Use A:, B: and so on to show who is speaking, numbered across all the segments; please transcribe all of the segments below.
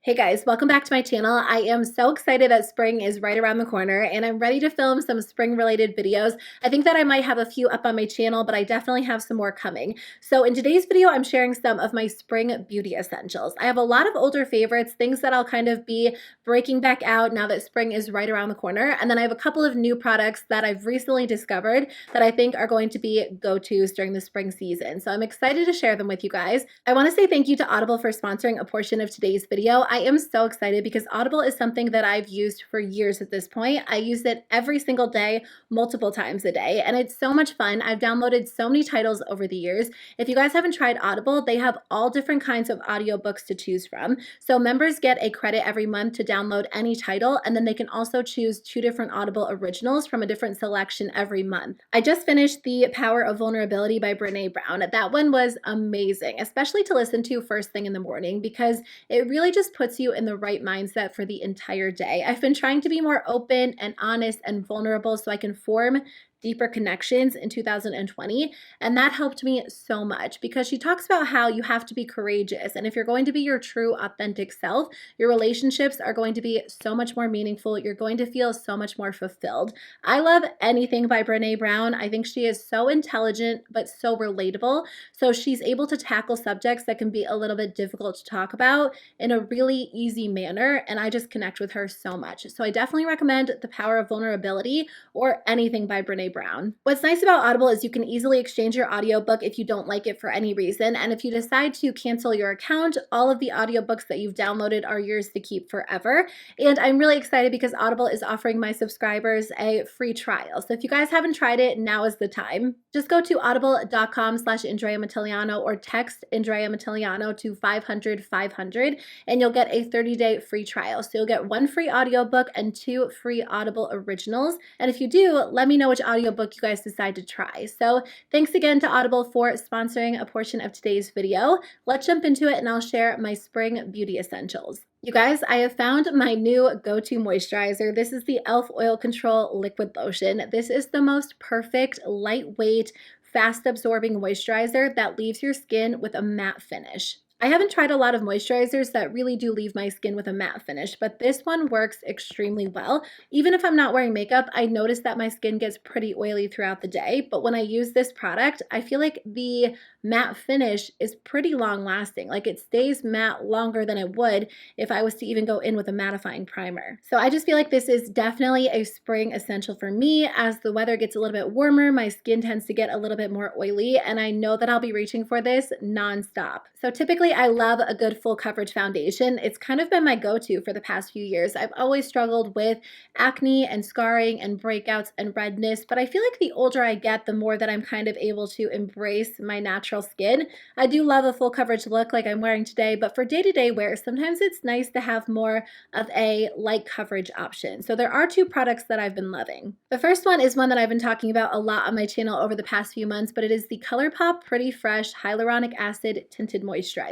A: Hey guys, welcome back to my channel. I am so excited that spring is right around the corner and I'm ready to film some spring related videos. I think that I might have a few up on my channel, but I definitely have some more coming. So in today's video, I'm sharing some of my spring beauty essentials. I have a lot of older favorites, things that I'll kind of be breaking back out now that spring is right around the corner. And then I have a couple of new products that I've recently discovered that I think are going to be go-tos during the spring season. So I'm excited to share them with you guys. I want to say thank you to Audible for sponsoring a portion of today's video. I am so excited because Audible is something that I've used for years at this point. I use it every single day, multiple times a day, and it's so much fun. I've downloaded so many titles over the years. If you guys haven't tried Audible, they have all different kinds of audiobooks to choose from. So members get a credit every month to download any title, and then they can also choose 2 different Audible originals from a different selection every month. I just finished The Power of Vulnerability by Brené Brown. That one was amazing, especially to listen to first thing in the morning because it really just puts you in the right mindset for the entire day. I've been trying to be more open and honest and vulnerable so I can form deeper connections in 2020, and that helped me so much because she talks about how you have to be courageous, and if you're going to be your true authentic self, your relationships are going to be so much more meaningful. You're going to feel so much more fulfilled. I love anything by Brené Brown. I think she is so intelligent but so relatable, so she's able to tackle subjects that can be a little bit difficult to talk about in a really easy manner, and I just connect with her so much. So I definitely recommend The Power of Vulnerability or anything by Brené Brown. What's nice about Audible is you can easily exchange your audiobook if you don't like it for any reason, and if you decide to cancel your account, all of the audiobooks that you've downloaded are yours to keep forever. And I'm really excited because Audible is offering my subscribers a free trial. So if you guys haven't tried it, now is the time. Just go to audible.com/AndreaMatillano or text Andrea Matillano to 500-500 and you'll get a 30-day free trial. So you'll get 1 free audiobook and 2 free Audible originals. And if you do, let me know which audiobook you guys decide to try. So thanks again to Audible for sponsoring a portion of today's video. Let's jump into it and I'll share my spring beauty essentials. You guys, I have found my new go-to moisturizer. This is the e.l.f. Oil Control Liquid Lotion. This is the most perfect, lightweight, fast-absorbing moisturizer that leaves your skin with a matte finish. I haven't tried a lot of moisturizers that really do leave my skin with a matte finish, but this one works extremely well. Even if I'm not wearing makeup, I notice that my skin gets pretty oily throughout the day, but when I use this product, I feel like the matte finish is pretty long lasting. Like it stays matte longer than it would if I was to even go in with a mattifying primer. So I just feel like this is definitely a spring essential for me. As the weather gets a little bit warmer, my skin tends to get a little bit more oily, and I know that I'll be reaching for this nonstop. So typically I love a good full coverage foundation. It's kind of been my go-to for the past few years. I've always struggled with acne and scarring and breakouts and redness, but I feel like the older I get, the more that I'm kind of able to embrace my natural skin. I do love a full coverage look like I'm wearing today, but for day-to-day wear, sometimes it's nice to have more of a light coverage option. So there are 2 products that I've been loving. The first one is one that I've been talking about a lot on my channel over the past few months, but it is the ColourPop Pretty Fresh Hyaluronic Acid Tinted Moisturizer.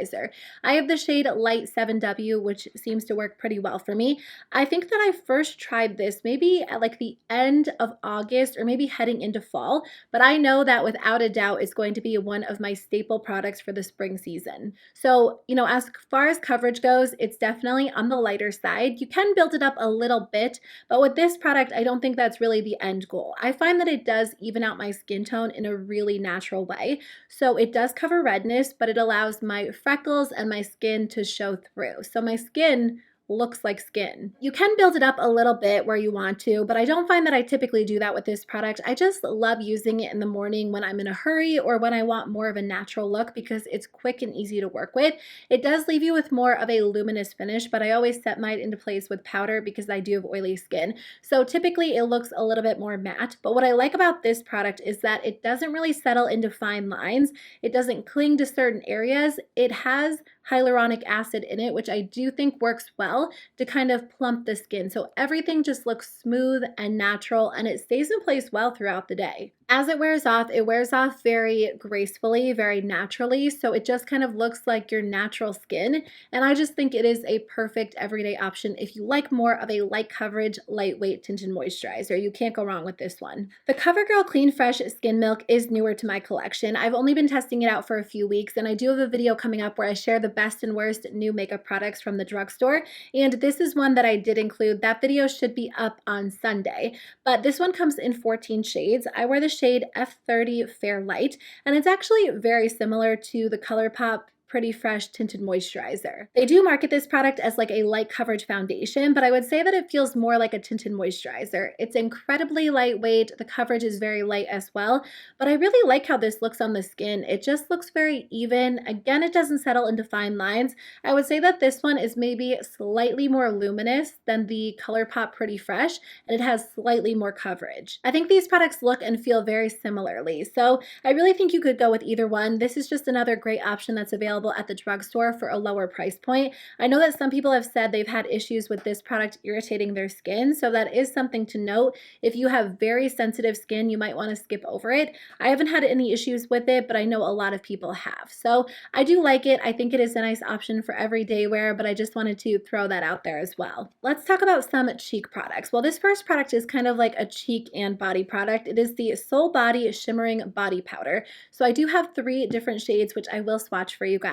A: I have the shade Light 7W, which seems to work pretty well for me. I think that I first tried this maybe at like the end of August or maybe heading into fall, but I know that without a doubt it's going to be one of my staple products for the spring season. So, you know, as far as coverage goes, it's definitely on the lighter side. You can build it up a little bit, but with this product, I don't think that's really the end goal. I find that it does even out my skin tone in a really natural way. So it does cover redness, but it allows my freckles and my skin to show through. So my skin looks like skin. You can build it up a little bit where you want to, but I don't find that I typically do that with this product. I just love using it in the morning when I'm in a hurry or when I want more of a natural look because it's quick and easy to work with. It does leave you with more of a luminous finish, but I always set mine into place with powder because I do have oily skin. So typically it looks a little bit more matte, but what I like about this product is that it doesn't really settle into fine lines. It doesn't cling to certain areas. It has hyaluronic acid in it, which I do think works well to kind of plump the skin. So everything just looks smooth and natural and it stays in place well throughout the day. As it wears off very gracefully, very naturally, so it just kind of looks like your natural skin, and I just think it is a perfect everyday option if you like more of a light coverage, lightweight tinted moisturizer. You can't go wrong with this one. The CoverGirl Clean Fresh Skin Milk is newer to my collection. I've only been testing it out for a few weeks, and I do have a video coming up where I share the best and worst new makeup products from the drugstore, and this is one that I did include. That video should be up on Sunday, but this one comes in 14 shades. I wear the shade F30 Fair Light, and it's actually very similar to the ColourPop Pretty Fresh Tinted Moisturizer. They do market this product as like a light coverage foundation, but I would say that it feels more like a tinted moisturizer. It's incredibly lightweight, the coverage is very light as well, but I really like how this looks on the skin. It just looks very even. Again, it doesn't settle into fine lines. I would say that this one is maybe slightly more luminous than the ColourPop Pretty Fresh, and it has slightly more coverage. I think these products look and feel very similarly, so I really think you could go with either one. This is just another great option that's available at the drugstore for a lower price point. I know that some people have said they've had issues with this product irritating their skin, so that is something to note. If you have very sensitive skin, you might want to skip over it. I haven't had any issues with it, but I know a lot of people have. So I do like it. I think it is a nice option for everyday wear, but I just wanted to throw that out there as well. Let's talk about some cheek products. Well, this first product is kind of like a cheek and body product. It is the Soul Body Shimmering Body Powder. So I do have 3 different shades, which I will swatch for you guys.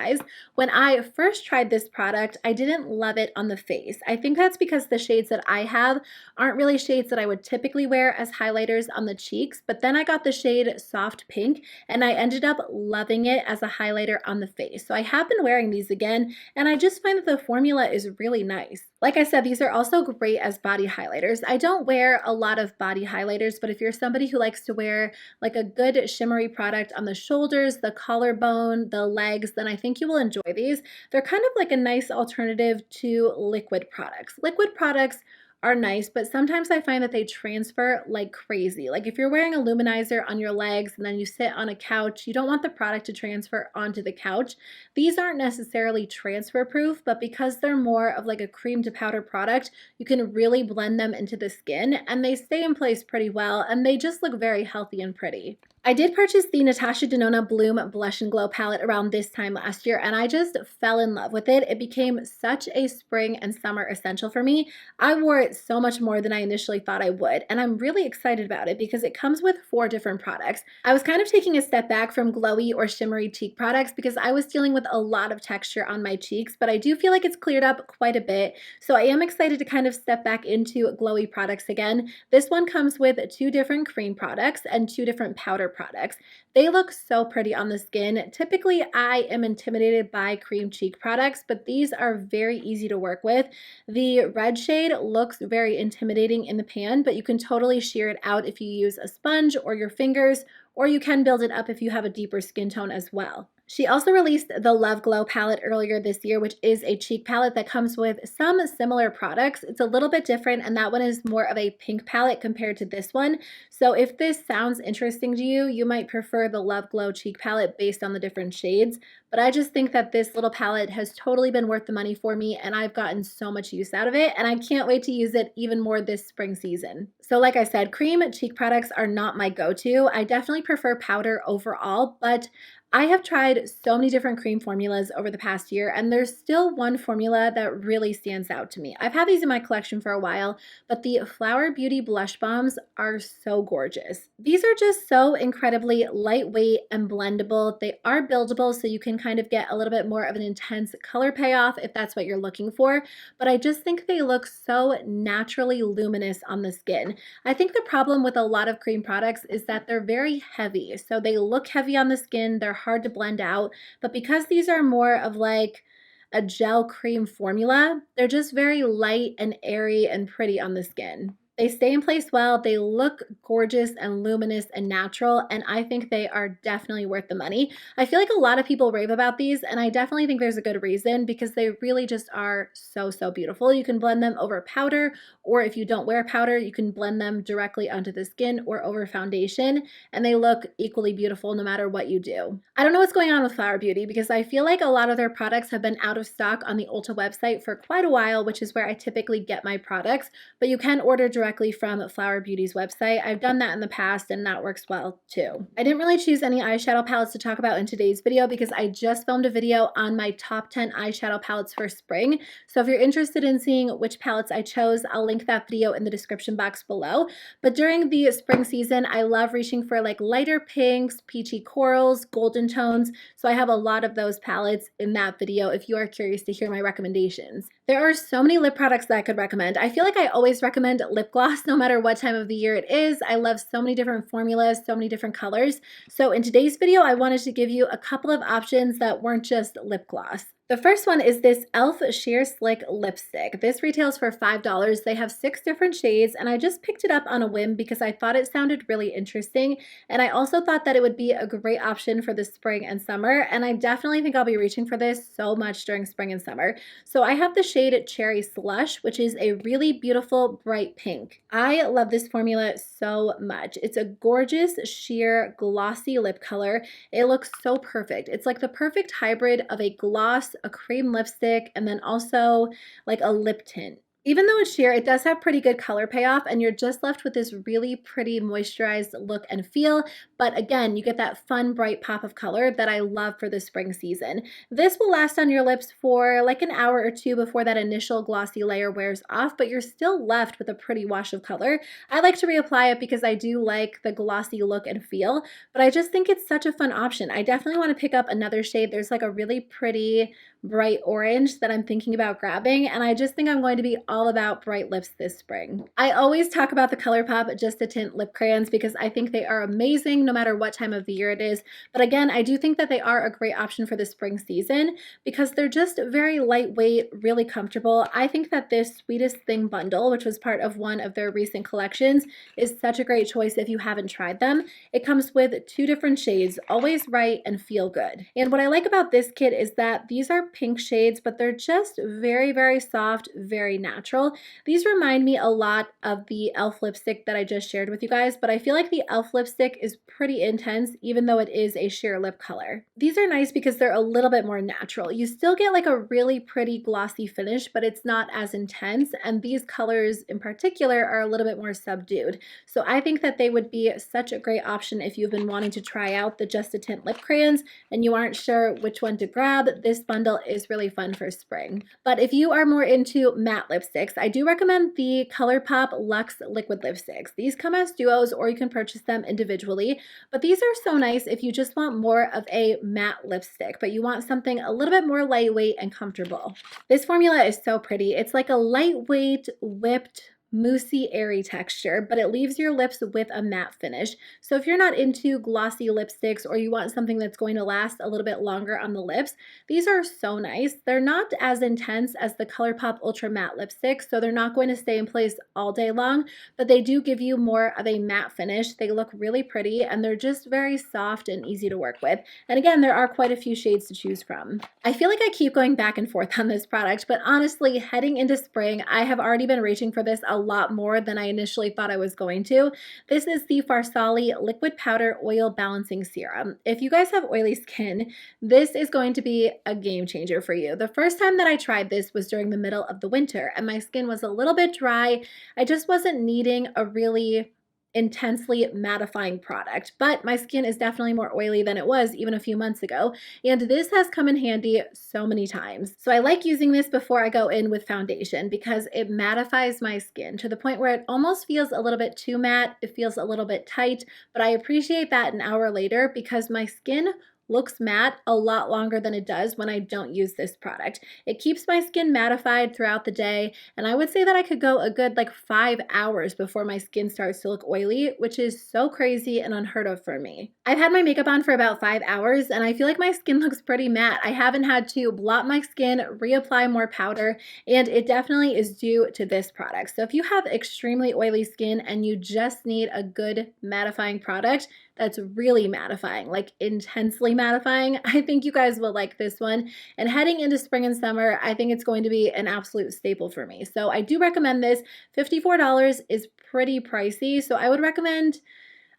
A: When I first tried this product, I didn't love it on the face. I think that's because the shades that I have aren't really shades that I would typically wear as highlighters on the cheeks, but then I got the shade Soft Pink and I ended up loving it as a highlighter on the face. So I have been wearing these again, and I just find that the formula is really nice. Like I said, these are also great as body highlighters. I don't wear a lot of body highlighters, but if you're somebody who likes to wear like a good shimmery product on the shoulders, the collarbone, the legs, then I think you will enjoy these. They're kind of like a nice alternative to liquid products. Liquid products are nice, but sometimes I find that they transfer like crazy. Like if you're wearing a luminizer on your legs and then you sit on a couch, you don't want the product to transfer onto the couch. These aren't necessarily transfer proof, but because they're more of like a cream to powder product, you can really blend them into the skin and they stay in place pretty well, and they just look very healthy and pretty. I did purchase the Natasha Denona Bloom Blush and Glow palette around this time last year, and I just fell in love with it. It became such a spring and summer essential for me. I wore it so much more than I initially thought I would, and I'm really excited about it because it comes with 4 different products. I was kind of taking a step back from glowy or shimmery cheek products because I was dealing with a lot of texture on my cheeks, but I do feel like it's cleared up quite a bit, so I am excited to kind of step back into glowy products again. This one comes with 2 different cream products and 2 different powder products. They look so pretty on the skin. Typically, I am intimidated by cream cheek products, but these are very easy to work with. The red shade looks very intimidating in the pan, but you can totally sheer it out if you use a sponge or your fingers, or you can build it up if you have a deeper skin tone as well. She also released the Love Glow palette earlier this year, which is a cheek palette that comes with some similar products. It's a little bit different, and that one is more of a pink palette compared to this one. So if this sounds interesting to you, you might prefer the Love Glow cheek palette based on the different shades. But I just think that this little palette has totally been worth the money for me, and I've gotten so much use out of it, and I can't wait to use it even more this spring season. So like I said, cream cheek products are not my go-to. I definitely prefer powder overall, but I have tried so many different cream formulas over the past year, and there's still one formula that really stands out to me. I've had these in my collection for a while, but the Flower Beauty Blush Bombs are so gorgeous. These are just so incredibly lightweight and blendable. They are buildable, so you can kind of get a little bit more of an intense color payoff if that's what you're looking for, but I just think they look so naturally luminous on the skin. I think the problem with a lot of cream products is that they're very heavy, so they look heavy on the skin, they're hard to blend out, but because these are more of like a gel cream formula, they're just very light and airy and pretty on the skin. They stay in place well, they look gorgeous and luminous and natural, and I think they are definitely worth the money. I feel like a lot of people rave about these, and I definitely think there's a good reason because they really just are so, so beautiful. You can blend them over powder, or if you don't wear powder, you can blend them directly onto the skin or over foundation, and they look equally beautiful no matter what you do. I don't know what's going on with Flower Beauty because I feel like a lot of their products have been out of stock on the Ulta website for quite a while, which is where I typically get my products, but you can order direct directly from Flower Beauty's website. I've done that in the past and that works well too. I didn't really choose any eyeshadow palettes to talk about in today's video because I just filmed a video on my top 10 eyeshadow palettes for spring. So if you're interested in seeing which palettes I chose, I'll link that video in the description box below. But during the spring season, I love reaching for like lighter pinks, peachy corals, golden tones. So I have a lot of those palettes in that video if you are curious to hear my recommendations. There are so many lip products that I could recommend. I feel like I always recommend lip gloss no matter what time of the year it is. I love so many different formulas, so many different colors. So in today's video, I wanted to give you a couple of options that weren't just lip gloss. The first one is this e.l.f. Sheer Slick Lipstick. This retails for $5. They have 6 different shades, and I just picked it up on a whim because I thought it sounded really interesting, and I also thought that it would be a great option for the spring and summer, and I definitely think I'll be reaching for this so much during spring and summer. So I have the shade Cherry Slush, which is a really beautiful bright pink. I love this formula so much. It's a gorgeous, sheer, glossy lip color. It looks so perfect. It's like the perfect hybrid of a gloss, a cream lipstick, and then also like a lip tint. Even though it's sheer, it does have pretty good color payoff and you're just left with this really pretty moisturized look and feel. But again, you get that fun, bright pop of color that I love for the spring season. This will last on your lips for like an hour or two before that initial glossy layer wears off, but you're still left with a pretty wash of color. I like to reapply it because I do like the glossy look and feel, but I just think it's such a fun option. I definitely want to pick up another shade. There's like a really pretty bright orange that I'm thinking about grabbing, and I just think I'm going to be all about bright lips this spring. I always talk about the ColourPop Just a Tint lip crayons because I think they are amazing no matter what time of the year it is, but again, I do think that they are a great option for the spring season because they're just very lightweight, really comfortable. I think that this Sweetest Thing bundle, which was part of one of their recent collections, is such a great choice if you haven't tried them. It comes with 2 different shades, Always Right and Feel Good. And what I like about this kit is that these are pink shades, but they're just very, very soft, very natural. These remind me a lot of the e.l.f. lipstick that I just shared with you guys, but I feel like the e.l.f. lipstick is pretty intense, even though it is a sheer lip color. These are nice because they're a little bit more natural. You still get like a really pretty glossy finish, but it's not as intense, and these colors in particular are a little bit more subdued. So I think that they would be such a great option if you've been wanting to try out the Just a Tint lip crayons and you aren't sure which one to grab. This bundle is really fun for spring. But if you are more into matte lipsticks, I do recommend the ColourPop Lux Liquid Lipsticks. These come as duos or you can purchase them individually, but these are so nice if you just want more of a matte lipstick, but you want something a little bit more lightweight and comfortable. This formula is so pretty. It's like a lightweight, whipped, moussey, airy texture, but it leaves your lips with a matte finish. So if you're not into glossy lipsticks or you want something that's going to last a little bit longer on the lips, these are so nice. They're not as intense as the ColourPop Ultra Matte lipstick, so they're not going to stay in place all day long, but they do give you more of a matte finish. They look really pretty and they're just very soft and easy to work with. And again, there are quite a few shades to choose from. I feel like I keep going back and forth on this product, but honestly, heading into spring, I have already been reaching for this a lot more than I initially thought I was going to. This is the Farsali Liquid Powder Oil Balancing Serum. If you guys have oily skin, this is going to be a game changer for you. The first time that I tried this was during the middle of the winter and my skin was a little bit dry. I just wasn't needing a really intensely mattifying product, but my skin is definitely more oily than it was even a few months ago, and this has come in handy so many times. So I like using this before I go in with foundation because it mattifies my skin to the point where it almost feels a little bit too matte. It feels a little bit tight, but I appreciate that an hour later because my skin looks matte a lot longer than it does when I don't use this product. It keeps my skin mattified throughout the day, and I would say that I could go a good like 5 hours before my skin starts to look oily, which is so crazy and unheard of for me. I've had my makeup on for about 5 hours and I feel like my skin looks pretty matte. I haven't had to blot my skin, reapply more powder, and it definitely is due to this product. So if you have extremely oily skin and you just need a good mattifying product that's really mattifying, like intensely mattifying, I think you guys will like this one. And heading into spring and summer, I think it's going to be an absolute staple for me. So I do recommend this. $54 is pretty pricey, so I would recommend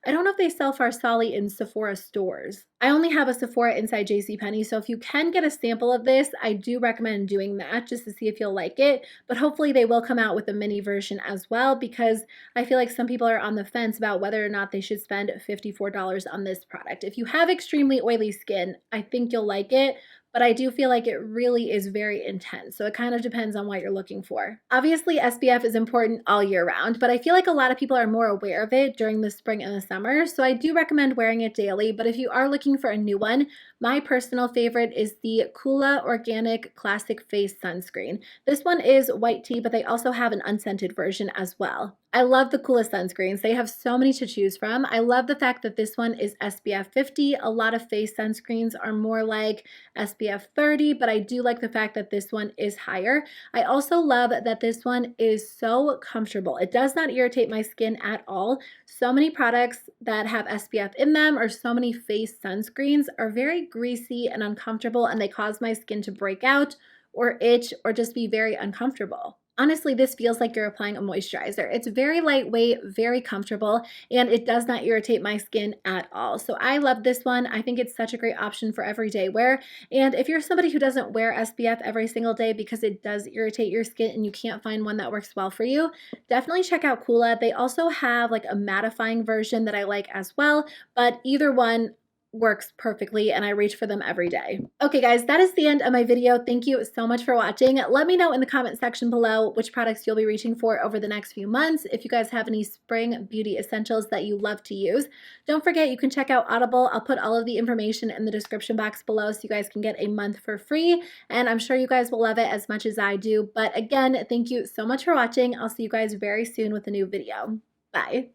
A: I don't know if they sell Farsali in Sephora stores. I only have a Sephora inside JCPenney, so if you can get a sample of this, I do recommend doing that just to see if you'll like it. But hopefully they will come out with a mini version as well, because I feel like some people are on the fence about whether or not they should spend $54 on this product. If you have extremely oily skin, I think you'll like it, but I do feel like it really is very intense. So it kind of depends on what you're looking for. Obviously, SPF is important all year round, but I feel like a lot of people are more aware of it during the spring and the summer. So I do recommend wearing it daily, but if you are looking for a new one, my personal favorite is the Coola Organic Classic Face Sunscreen. This one is white tea, but they also have an unscented version as well. I love the Coola sunscreens. They have so many to choose from. I love the fact that this one is SPF 50. A lot of face sunscreens are more like SPF 30, but I do like the fact that this one is higher. I also love that this one is so comfortable. It does not irritate my skin at all. So many products that have SPF in them, or so many face sunscreens, are very greasy and uncomfortable, and they cause my skin to break out or itch or just be very uncomfortable. Honestly, this feels like you're applying a moisturizer. It's very lightweight, very comfortable, and it does not irritate my skin at all. So I love this one. I think it's such a great option for everyday wear. And if you're somebody who doesn't wear SPF every single day because it does irritate your skin and you can't find one that works well for you, definitely check out Coola. They also have like a mattifying version that I like as well, but either one works perfectly and I reach for them every day. Okay guys, that is the end of my video. Thank you so much for watching. Let me know in the comment section below which products you'll be reaching for over the next few months. If you guys have any spring beauty essentials that you love to use. Don't forget you can check out Audible. I'll put all of the information in the description box below so you guys can get a month for free, and I'm sure you guys will love it as much as I do. But again, thank you so much for watching. I'll see you guys very soon with a new video. Bye.